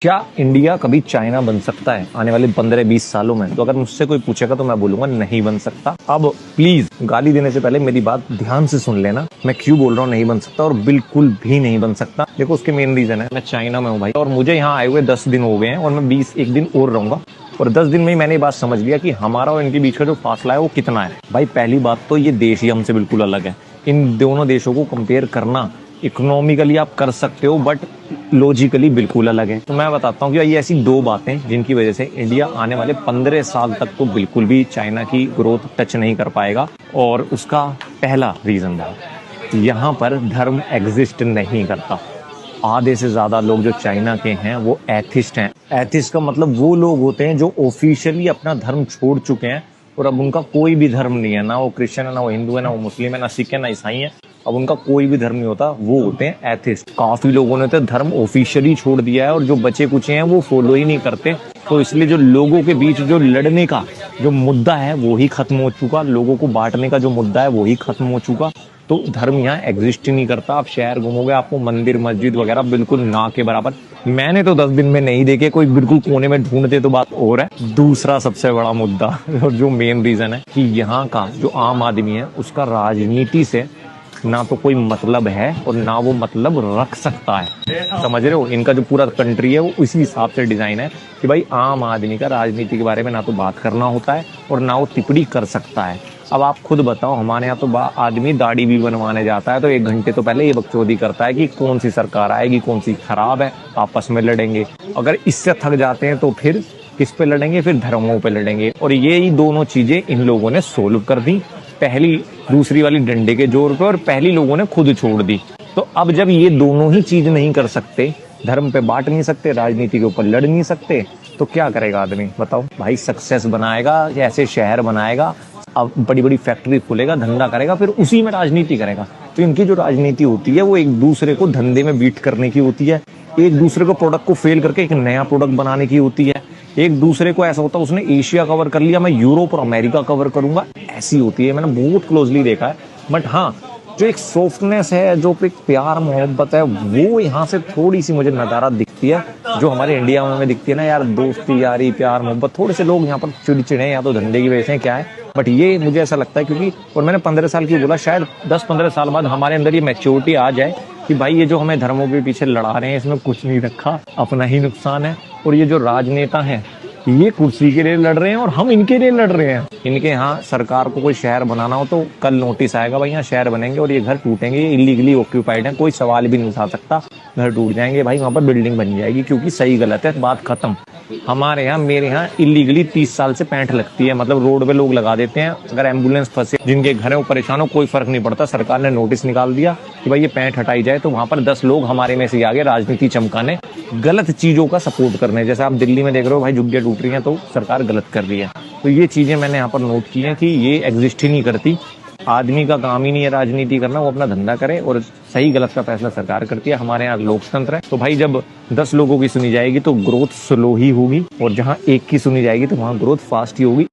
क्या इंडिया कभी चाइना बन सकता है आने वाले 15-20 सालों में? तो अगर मुझसे कोई पूछेगा तो मैं बोलूंगा नहीं बन सकता। अब प्लीज गाली देने से पहले मेरी बात ध्यान से सुन लेना, मैं क्यों बोल रहा हूँ नहीं बन सकता और बिल्कुल भी नहीं बन सकता। देखो उसके मेन रीजन है, मैं चाइना में हूँ भाई, और मुझे यहाँ आए हुए 10 दिन हो गए हैं और मैं 21 दिन और रहूंगा। और 10 दिन में ही मैंने ये बात समझ लिया कि हमारा और इनके बीच का जो फासला है वो कितना है। भाई पहली बात तो ये देश ही हमसे बिल्कुल अलग है। इन दोनों देशों को कंपेयर करना इकोनॉमिकली आप कर सकते हो बट लॉजिकली बिल्कुल अलग है। तो मैं बताता हूँ कि ये ऐसी दो बातें जिनकी वजह से इंडिया आने वाले 15 साल तक तो बिल्कुल भी चाइना की ग्रोथ टच नहीं कर पाएगा। और उसका पहला रीजन है, यहाँ पर धर्म एग्जिस्ट नहीं करता। आधे से ज्यादा लोग जो चाइना के हैं वो एथिस्ट हैं। एथिस्ट का मतलब वो लोग होते हैं जो ऑफिशियली अपना धर्म छोड़ चुके हैं और अब उनका कोई भी धर्म नहीं है, ना वो क्रिश्चियन है, ना वो हिंदू है, ना वो मुस्लिम है, ना सिख है, ना ईसाई है। अब उनका कोई भी धर्म नहीं होता, वो होते हैं एथिस्ट। काफी लोगों ने तो धर्म ऑफिशियली छोड़ दिया है और जो बचे कुचे हैं वो फॉलो ही नहीं करते। तो इसलिए जो लोगों के बीच जो लड़ने का जो मुद्दा है वो ही खत्म हो चुका, लोगों को बांटने का जो मुद्दा है वो ही खत्म हो चुका। तो धर्म यहाँ एग्जिस्ट ही नहीं करता। आप शहर घूमोगे आपको मंदिर मस्जिद वगैरह बिल्कुल ना के बराबर। मैंने तो 10 दिन में नहीं देखे, कोई बिल्कुल कोने में ढूंढते तो बात और है। दूसरा सबसे बड़ा मुद्दा और जो मेन रीजन है कि यहाँ का जो आम आदमी है उसका राजनीति से ना तो कोई मतलब है और ना वो मतलब रख सकता है। समझ रहे हो, इनका जो पूरा कंट्री है वो इसी हिसाब से डिजाइन है कि भाई आम आदमी का राजनीति के बारे में ना तो बात करना होता है और ना वो टिप्पणी कर सकता है। अब आप खुद बताओ, हमारे यहाँ तो आदमी दाढ़ी भी बनवाने जाता है तो 1 घंटे तो पहले ये बकचोदी करता है कि कौन सी सरकार आएगी, कौन सी खराब है, आपस में लड़ेंगे। अगर इससे थक जाते हैं तो फिर किस पे लड़ेंगे? फिर धर्मों पे लड़ेंगे। और ये ही दोनों चीजें इन लोगों ने सोल्व कर दी, पहली दूसरी वाली डंडे के जोर पे, और पहली लोगों ने खुद छोड़ दी। तो अब जब ये दोनों ही चीज नहीं कर सकते, धर्म पे बांट नहीं सकते, राजनीति के ऊपर लड़ नहीं सकते, तो क्या करेगा आदमी बताओ? भाई सक्सेस बनाएगा, ऐसे शहर बनाएगा, अब बड़ी बड़ी फैक्ट्री खोलेगा, धंधा करेगा, फिर उसी में राजनीति करेगा। तो इनकी जो राजनीति होती है वो एक दूसरे को धंधे में बीट करने की होती है, एक दूसरे को प्रोडक्ट को फेल करके एक नया प्रोडक्ट बनाने की होती है। एक दूसरे को ऐसा होता है उसने एशिया कवर कर लिया, मैं यूरोप और अमेरिका कवर करूंगा, ऐसी होती है। मैंने बहुत क्लोजली देखा है। बट हाँ, जो एक सॉफ्टनेस है, जो एक प्यार मोहब्बत है, वो यहाँ से थोड़ी सी मुझे नजारा दिखती है जो हमारे इंडिया में दिखती है ना यार, दोस्ती यारी प्यार मोहब्बत। थोड़े से लोग यहाँ पर चिड़चिड़े हैं, या तो धंधे की वजह से क्या है, बट ये मुझे ऐसा लगता है क्योंकि, और मैंने 15 साल की बोला, शायद 10-15 साल बाद हमारे अंदर ये मैच्योरिटी आ जाए कि भाई ये जो हमें धर्मों के पीछे लड़ा रहे हैं इसमें कुछ नहीं रखा, अपना ही नुकसान है। और ये जो राजनेता हैं ये कुर्सी के लिए लड़ रहे हैं और हम इनके लिए लड़ रहे हैं। इनके यहाँ सरकार को कोई शहर बनाना हो तो कल नोटिस आएगा भाई यहाँ शहर बनेंगे और ये घर टूटेंगे, ये इलीगली ऑक्यूपाइड है, कोई सवाल भी नहीं उठा सकता, घर टूट जाएंगे भाई, वहां पर बिल्डिंग बन जाएगी क्योंकि सही गलत है, बात खत्म। हमारे यहाँ, मेरे यहाँ इलीगली 30 साल से पैंठ लगती है, मतलब रोड पे लोग लगा देते हैं। अगर एम्बुलेंस फंसे, जिनके घर है वो परेशान हो, कोई फर्क नहीं पड़ता, सरकार ने नोटिस निकाल दिया कि भाई ये पैंठ हटाई जाए, तो वहां पर 10 लोग हमारे में से आगे राजनीति चमकाने, गलत चीजों का सपोर्ट करने। जैसे आप दिल्ली में देख रहे हो भाई, झुग्गियां टूट रही हैं तो सरकार गलत कर रही है। तो ये चीजें मैंने यहाँ पर नोट की है कि ये एग्जिस्ट ही नहीं करती। आदमी का काम ही नहीं है राजनीति करना, वो अपना धंधा करे और सही गलत का फैसला सरकार करती है। हमारे यहाँ लोकतंत्र है, तो भाई जब 10 लोगों की सुनी जाएगी तो ग्रोथ स्लो ही होगी, और जहाँ एक की सुनी जाएगी तो वहाँ ग्रोथ फास्ट ही होगी।